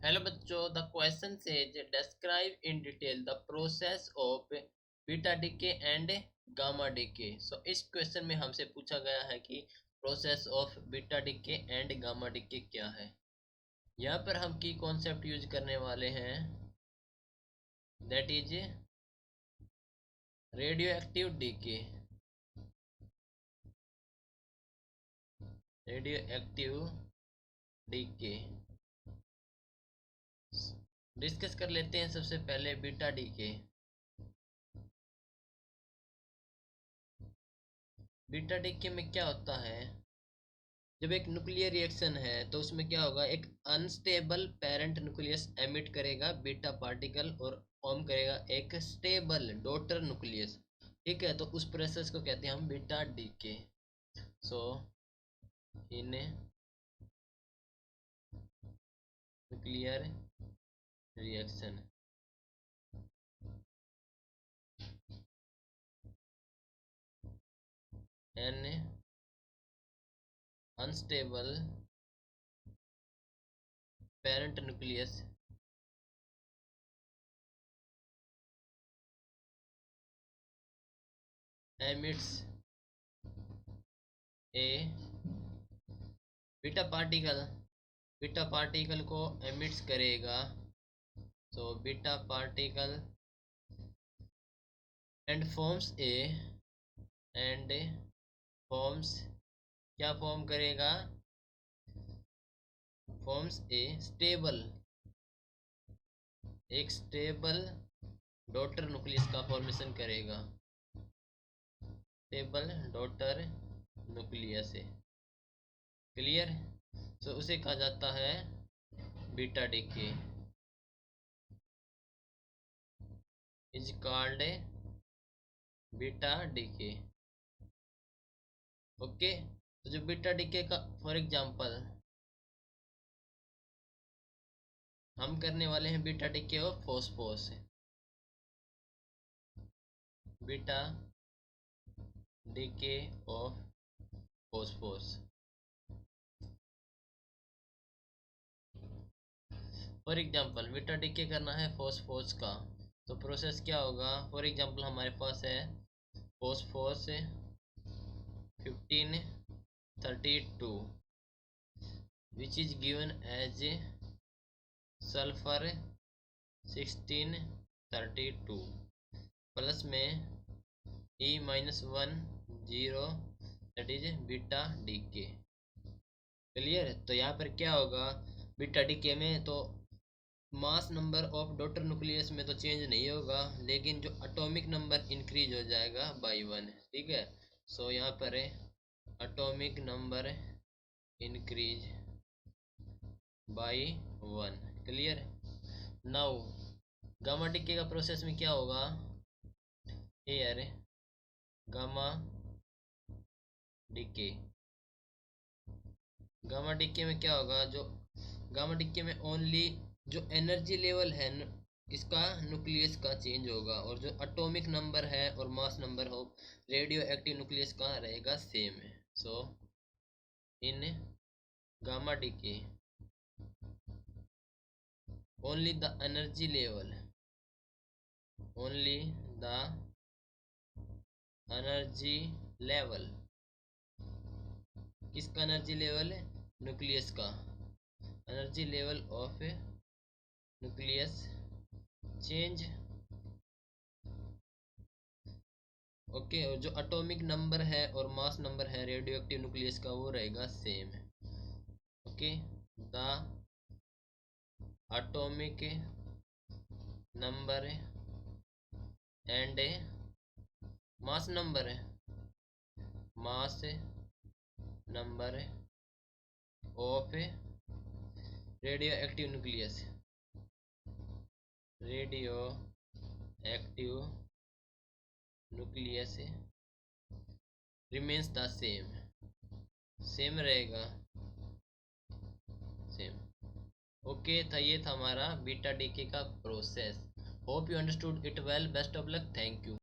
Hello बच्चों, the question says describe in detail the process of beta decay and gamma decay. So इस question में हमसे पूछा गया है कि process of beta decay and gamma decay क्या है। यहाँ पर हम की कॉन्सेप्ट यूज करने वाले हैं, that is radioactive decay. Radioactive decay discuss कर लेते हैं। सबसे पहले बीटा डीके। बीटा डीके में क्या होता है, जब एक न्यूक्लियर रिएक्शन है तो उसमें क्या होगा, एक अनस्टेबल पेरेंट न्यूक्लियस एमिट करेगा बीटा पार्टिकल और फॉर्म करेगा एक स्टेबल डॉटर न्यूक्लियस। ठीक है, तो उस प्रोसेस को कहते हैं हम beta decay. So in nuclear reaction N unstable parent nucleus emits A beta particle को एमिट्स करेगा। So beta particle and forms क्या फॉर्म करेगा, फॉर्म्स एक स्टेबल डॉटर न्यूक्लियस का फॉर्मेशन करेगा। स्टेबल डॉटर न्यूक्लियस है, क्लियर। तो उसे कहा जाता है beta decay, is called beta decay. Okay, तो जो बीटा डीके का फॉर एग्जांपल हम करने वाले हैं, beta decay of phosphorus. Beta decay of phosphorus, for example beta decay करना है फॉस्फोरस का, तो प्रोसेस क्या होगा। फॉर एग्जांपल हमारे पास है phosphorus 1532 which is given as sulphur 1632 plus में E-1 0, that is beta decay. Clear. तो यहाँ पर क्या होगा, बीटा डीके में तो mass number of daughter nucleus में तो चेंज नहीं होगा, लेकिन जो एटॉमिक नंबर इंक्रीज हो जाएगा बाई 1। ठीक है, सो यहाँ पर atomic number increase by 1। Clear. Now gamma decay का प्रोसेस में क्या होगा, here gamma decay. Gamma decay में क्या होगा, जो गामा डीके में ओनली जो एनर्जी लेवल है इसका न्यूक्लियस का चेंज होगा, और जो एटॉमिक नंबर है और मास नंबर हो रेडियो एक्टिव न्यूक्लियस का रहेगा सेम है। So in gamma decay only the energy level, only the energy level, किसका एनर्जी लेवल है, न्यूक्लियस का energy level of nucleus change. Okay, और जो एटॉमिक नंबर है और मास नंबर है रेडियो एक्टिव न्यूक्लियस का वो रहेगा same. Okay, the atomic number and mass number of radioactive nucleus remains the same रहेगा, सेम। ओके, था ये था हमारा बीटा डीके का process. Hope you understood it well. Best of luck, thank you.